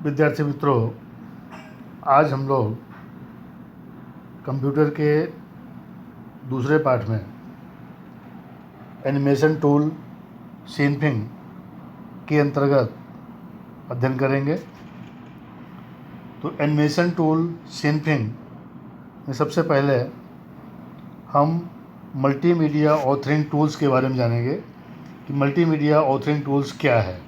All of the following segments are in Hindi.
विद्यार्थी मित्रों, आज हम लोग कंप्यूटर के दूसरे पाठ में एनिमेशन टूल सीनफिंग के अंतर्गत अध्ययन करेंगे। तो एनिमेशन टूल सीनफिंग में सबसे पहले हम मल्टीमीडिया ऑथरिंग टूल्स के बारे में जानेंगे कि मल्टीमीडिया ऑथरिंग टूल्स क्या है।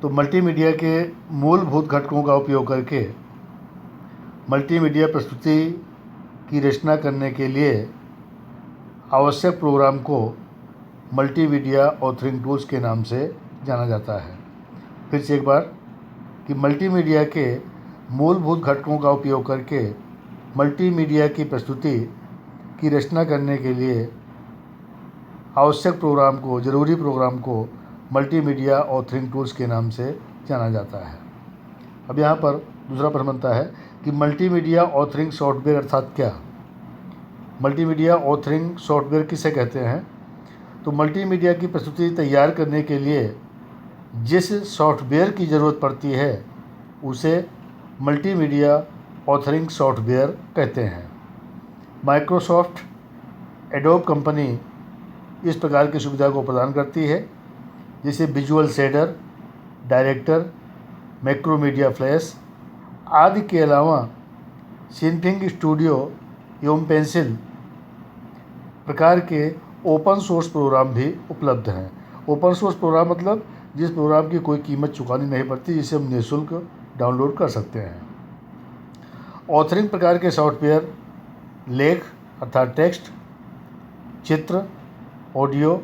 तो मल्टीमीडिया के मूलभूत घटकों का उपयोग करके मल्टीमीडिया प्रस्तुति की रचना करने के लिए आवश्यक प्रोग्राम को मल्टीमीडिया ऑथरिंग टूल्स के नाम से जाना जाता है। फिर से एक बार कि मल्टीमीडिया के मूलभूत घटकों का उपयोग करके मल्टीमीडिया की प्रस्तुति की रचना करने के लिए आवश्यक प्रोग्राम को, ज़रूरी प्रोग्राम को मल्टीमीडिया ऑथरिंग टूल्स के नाम से जाना जाता है। अब यहाँ पर दूसरा प्रश्न बनता है कि मल्टीमीडिया ऑथरिंग सॉफ्टवेयर अर्थात क्या। मल्टीमीडिया ऑथरिंग सॉफ्टवेयर किसे कहते हैं? तो मल्टीमीडिया की प्रस्तुति तैयार करने के लिए जिस सॉफ्टवेयर की ज़रूरत पड़ती है उसे मल्टीमीडिया ऑथरिंग सॉफ्टवेयर कहते हैं। माइक्रोसॉफ्ट एडोब कंपनी इस प्रकार की सुविधा को प्रदान करती है, जैसे visual shader, director, Macromedia flash आदि के अलावा सीनफिंग स्टूडियो एवं पेंसिल प्रकार के ओपन सोर्स प्रोग्राम भी उपलब्ध हैं। ओपन सोर्स प्रोग्राम मतलब जिस प्रोग्राम की कोई कीमत चुकानी नहीं पड़ती, जिसे हम निःशुल्क डाउनलोड कर सकते हैं। ऑथरिंग प्रकार के सॉफ्टवेयर लेख अर्थात टेक्स्ट, चित्र, ऑडियो,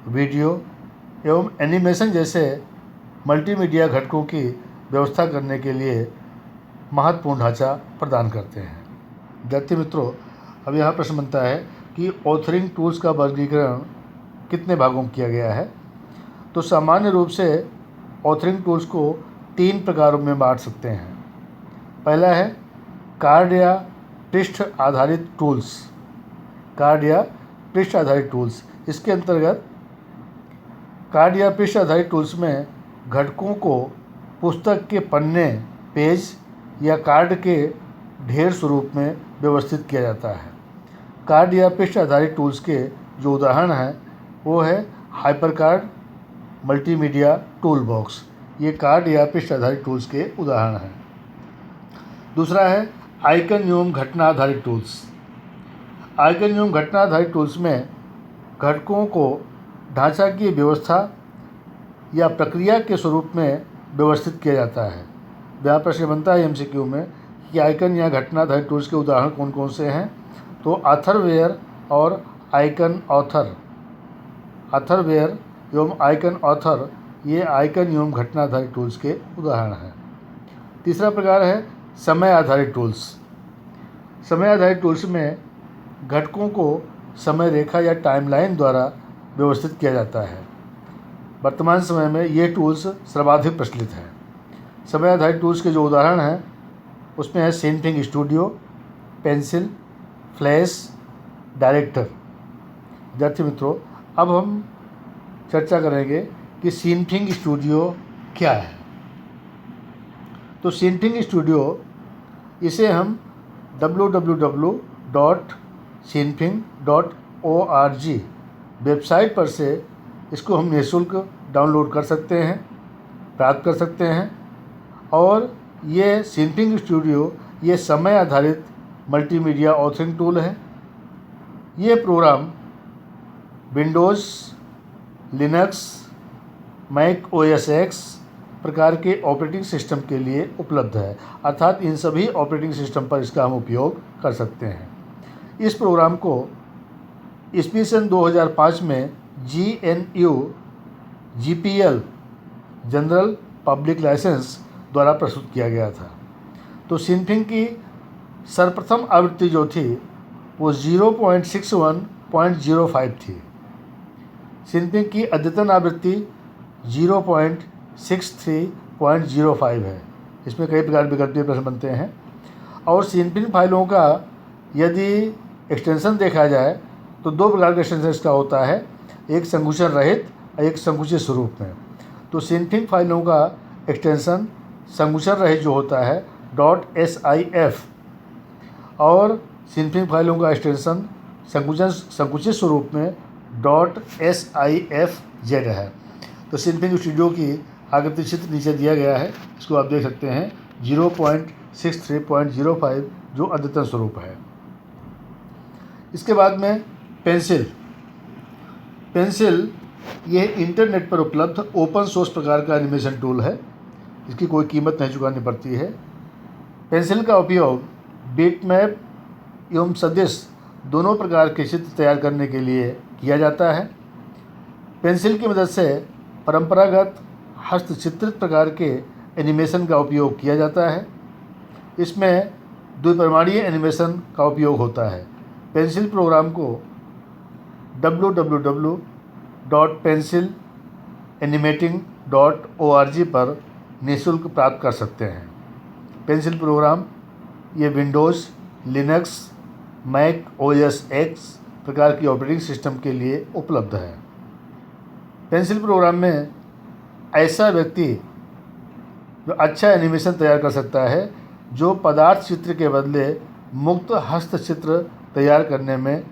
वीडियो एवं एनिमेशन जैसे मल्टीमीडिया घटकों की व्यवस्था करने के लिए महत्वपूर्ण ढांचा प्रदान करते हैं। विद्यार्थी मित्रों, अब यहाँ प्रश्न बनता है कि ऑथरिंग टूल्स का वर्गीकरण कितने भागों में किया गया है। तो सामान्य रूप से ऑथरिंग टूल्स को 3 प्रकारों में बांट सकते हैं। पहला है कार्ड या पृष्ठ आधारित टूल्स। कार्ड या पृष्ठ आधारित टूल्स, इसके अंतर्गत कार्ड या पृष्ठ आधारित टूल्स में घटकों को पुस्तक के पन्ने, पेज या कार्ड के ढेर स्वरूप में व्यवस्थित किया जाता है। कार्ड या पृष्ठ आधारित टूल्स के जो उदाहरण हैं वो है हाइपरकार्ड, मल्टीमीडिया टूल बॉक्स। ये कार्ड या पृष्ठ आधारित टूल्स के उदाहरण हैं। दूसरा है आइकन एवं घटना आधारित टूल्स। आइकन एवं घटना आधारित टूल्स में घटकों को ढांचा की व्यवस्था या प्रक्रिया के स्वरूप में व्यवस्थित किया जाता है। यहाँ प्रश्न बनता है एमसीक्यू में कि आइकन या घटना आधारित टूल्स के उदाहरण कौन कौन से हैं। तो अथरवेयर और आइकन ऑथर, अथरवेयर एवं आइकन ऑथर ये आइकन एवं घटना आधारित टूल्स के उदाहरण हैं। तीसरा प्रकार है समय आधारित टूल्स। समय आधारित टूल्स में घटकों को समय रेखा या टाइमलाइन द्वारा व्यवस्थित किया जाता है। वर्तमान समय में ये टूल्स सर्वाधिक प्रचलित हैं। समय आधारित टूल्स के जो उदाहरण हैं उसमें है सीनफिंग स्टूडियो, पेंसिल, फ्लैश, डायरेक्टर। विद्यार्थी मित्रों, अब हम चर्चा करेंगे कि सीनफिंग स्टूडियो क्या है। तो सीनफिंग स्टूडियो, इसे हम www.scenfing.org वेबसाइट पर से इसको हम निःशुल्क डाउनलोड कर सकते हैं, प्राप्त कर सकते हैं। और ये सीनफिंग स्टूडियो ये समय आधारित मल्टीमीडिया ऑथरिंग टूल है। ये program Windows, Linux, Mac OS X प्रकार के ऑपरेटिंग सिस्टम के लिए उपलब्ध है, अर्थात इन सभी ऑपरेटिंग सिस्टम पर इसका हम उपयोग कर सकते हैं। इस प्रोग्राम को ईस्वी सन 2005 में GNU GPL general public license द्वारा प्रस्तुत किया गया था। तो सीनफिंग की सर्वप्रथम आवृत्ति जो थी वो 0.61.05 थी। सीनफिंग की अद्यतन आवृत्ति 0.63.05 है। इसमें कई प्रकार विकल्पीय प्रश्न बनते हैं। और सीनफिंग फाइलों का यदि एक्सटेंशन देखा जाए तो 2 प्रकार का एक्सटेंशन इसका होता है, एक संकुचन रहित और एक संकुचित स्वरूप में। तो सीनफिंग फाइलों का एक्सटेंशन संकुचन रहित जो होता है .sif और सिनफिंग फाइलों का एक्सटेंशन संकुचित स्वरूप में .sifz है। तो सिनफिंग स्टूडियो की आकृति चित्र नीचे दिया गया है, इसको आप देख सकते हैं 0.63.05 जो अद्यतन स्वरूप है। इसके बाद में पेंसिल यह इंटरनेट पर उपलब्ध ओपन सोर्स प्रकार का एनिमेशन टूल है, इसकी कोई कीमत नहीं चुकानी पड़ती है। पेंसिल का उपयोग बिटमैप एवं सदिश दोनों प्रकार के चित्र तैयार करने के लिए किया जाता है। पेंसिल की मदद से परंपरागत हस्तचित्रित प्रकार के एनिमेशन का उपयोग किया जाता है। इसमें द्विपरिमाणीय एनिमेशन का उपयोग होता है। पेंसिल प्रोग्राम को www.pencilanimating.org पर निःशुल्क प्राप्त कर सकते हैं। पेंसिल प्रोग्राम ये Windows, Linux, Mac OS X प्रकार की ऑपरेटिंग सिस्टम के लिए उपलब्ध है। पेंसिल प्रोग्राम में ऐसा व्यक्ति जो अच्छा एनिमेशन तैयार कर सकता है जो पदार्थ चित्र के बदले मुक्त हस्तचित्र तैयार करने में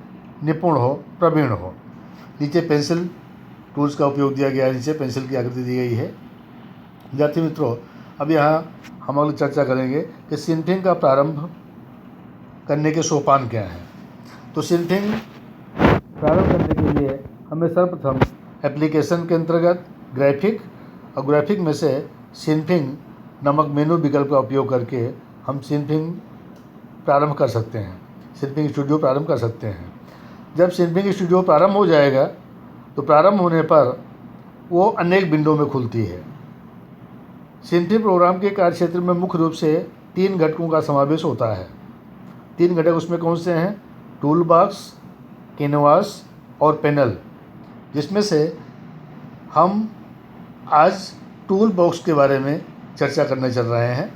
निपुण हो, प्रवीण हो। नीचे पेंसिल टूल्स का उपयोग दिया गया है, नीचे पेंसिल की आकृति दी गई है। विद्यार्थी मित्रों, अब यहाँ हम लोग चर्चा करेंगे कि सिनफिंग का प्रारंभ करने के सोपान क्या हैं। तो सिनफिंग प्रारंभ करने के लिए हमें सर्वप्रथम एप्लीकेशन के अंतर्गत ग्राफिक और ग्राफिक में से सिनफिंग नामक मेनू विकल्प का उपयोग करके हम सिनफिंग प्रारंभ कर सकते हैं, सिनफिंग स्टूडियो प्रारंभ कर सकते हैं। जब सिनफिंग स्टूडियो प्रारंभ हो जाएगा तो प्रारंभ होने पर वो अनेक विंडो में खुलती है। सिनफिंग प्रोग्राम के कार्यक्षेत्र में मुख्य रूप से 3 घटकों का समावेश होता है। 3 घटक उसमें कौन से हैं? टूल बॉक्स, कैनवास और पैनल, जिसमें से हम आज टूल बॉक्स के बारे में चर्चा करने चल रहे हैं।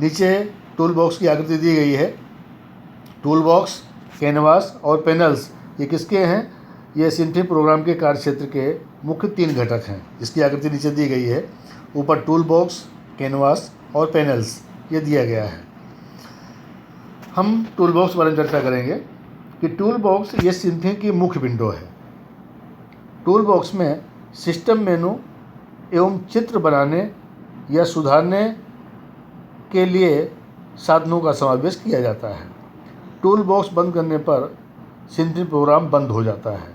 नीचे टूल बॉक्स की आकृति दी गई है। टूल बॉक्स, कैनवास और पैनल्स ये किसके हैं? ये सिनफिंग प्रोग्राम के कार्यक्षेत्र के मुख्य 3 घटक हैं, जिसकी आकृति नीचे दी गई है। ऊपर टूल बॉक्स, कैनवास और पैनल्स ये दिया गया है। हम टूल बॉक्स के बारे में चर्चा करेंगे कि टूल बॉक्स ये सिनफिंग की मुख्य विंडो है। टूल बॉक्स में सिस्टम मेनू एवं चित्र बनाने या सुधारने के लिए साधनों का समावेश किया जाता है। टूल बॉक्स बंद करने पर सिनफिंग प्रोग्राम बंद हो जाता है,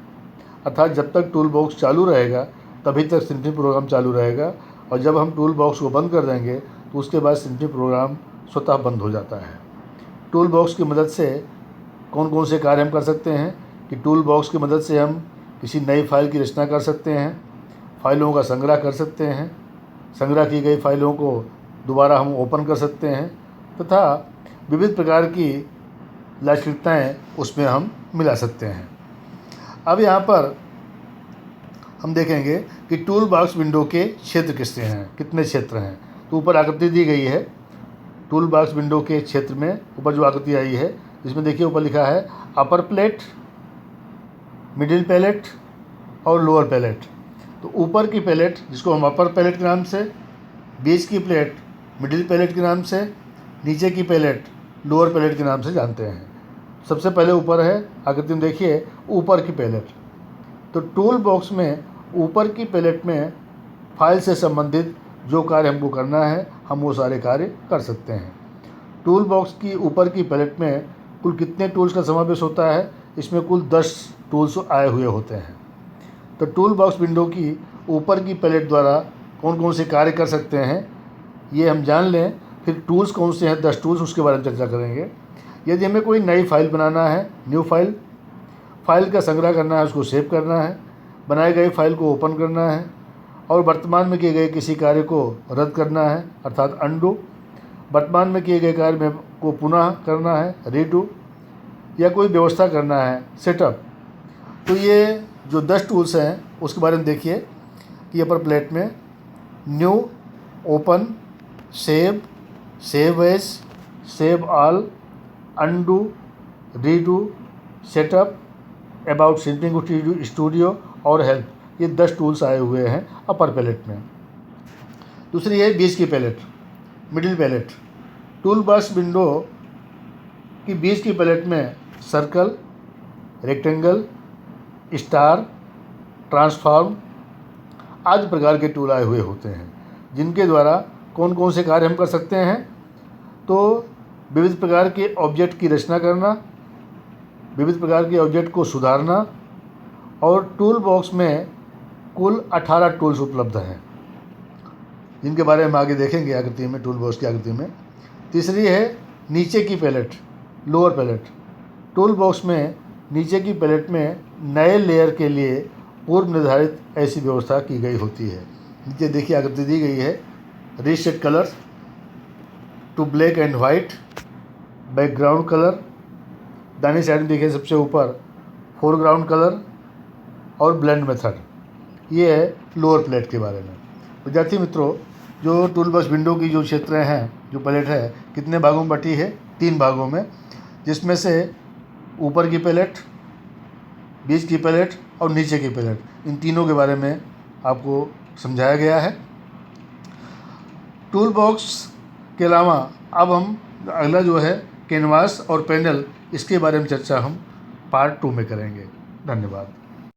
अर्थात जब तक टूल बॉक्स चालू रहेगा तभी तक सिनफिंग प्रोग्राम चालू रहेगा, और जब हम टूल बॉक्स को बंद कर देंगे तो उसके बाद सिनफिंग प्रोग्राम स्वतः बंद हो जाता है। टूल बॉक्स की मदद से कौन कौन से कार्य हम कर सकते हैं कि टूल बॉक्स की मदद से हम किसी नई फाइल की रचना कर सकते हैं, फाइलों का संग्रह कर सकते हैं, संग्रह की गई फाइलों को दोबारा हम ओपन कर सकते हैं, तथा विविध प्रकार की लाक्षणिकताएँ उसमें हम मिला सकते हैं। अब यहाँ पर हम देखेंगे कि टूल बॉक्स विंडो के क्षेत्र कितने हैं, कितने क्षेत्र हैं। तो ऊपर आकृति दी गई है टूल बॉक्स विंडो के क्षेत्र में। ऊपर जो आकृति आई है इसमें देखिए ऊपर लिखा है अपर प्लेट, मिडिल पैलेट और लोअर पैलेट। तो ऊपर की पैलेट जिसको हम अपर पैलेट के नाम से, बीच की प्लेट मिडिल पैलेट के नाम से, नीचे की पैलेट लोअर पैलेट के नाम से जानते हैं। सबसे पहले ऊपर है, आकृति में देखिए ऊपर की पैलेट। तो टूल बॉक्स में ऊपर की पैलेट में फाइल से संबंधित जो कार्य हमको करना है हम वो सारे कार्य कर सकते हैं। टूल बॉक्स की ऊपर की पैलेट में कुल कितने टूल्स का समावेश होता है? इसमें कुल 10 टूल्स आए हुए होते हैं। तो टूल बॉक्स विंडो की ऊपर की पैलेट द्वारा कौन कौन से कार्य कर सकते हैं ये हम जान लें, फिर टूल्स कौन से हैं 10 टूल्स उसके बारे में चर्चा करेंगे। यदि हमें कोई नई फाइल बनाना है, न्यू फाइल का संग्रह करना है, उसको सेव करना है, बनाई गई फाइल को ओपन करना है, और वर्तमान में किए गए किसी कार्य को रद्द करना है अर्थात अनडू, वर्तमान में किए गए कार्य में को पुनः करना है रीडू, या कोई व्यवस्था करना है सेटअप। तो ये जो 10 टूल्स हैं उसके बारे में देखिए कि अपर प्लेट में new, open, save, save as, save all, undo, redo, setup, about Synfig studio और हेल्प, ये 10 टूल्स आए हुए हैं अपर पैलेट में। दूसरी है बीच की palette, middle palette. Tool box window की बीच की पैलेट में सर्कल, रेक्टेंगल, स्टार, ट्रांसफॉर्म आदि प्रकार के टूल आए हुए होते हैं, जिनके द्वारा कौन कौन से कार्य हम कर सकते हैं। तो विविध प्रकार के ऑब्जेक्ट की रचना करना, विविध प्रकार के ऑब्जेक्ट को सुधारना, और टूल बॉक्स में कुल 18 टूल्स उपलब्ध हैं, जिनके बारे में आगे देखेंगे आकृति में, टूल बॉक्स की आकृति में। तीसरी है नीचे की palette, lower palette. Tool box में नीचे की पैलेट में नए लेयर के लिए पूर्व निर्धारित ऐसी व्यवस्था की गई होती है। नीचे देखिए आकृति दी गई है, reset colour to black and white, background colour, दाहिनी साइड में देखिए सबसे ऊपर फोरग्राउंड कलर और ब्लेंड मेथड। ये है लोअर प्लेट के बारे में। विद्यार्थी मित्रों, जो टूल बॉक्स विंडो की जो क्षेत्र हैं, जो प्लेट है, कितने भागों में बटी है? 3 भागों में, जिसमें से ऊपर की प्लेट, बीच की प्लेट और नीचे की प्लेट, इन तीनों के बारे में आपको समझाया गया है। टूल बॉक्स के अलावा अब हम अगला जो है कैनवास और पैनल, इसके बारे में चर्चा हम पार्ट 2 में करेंगे। धन्यवाद।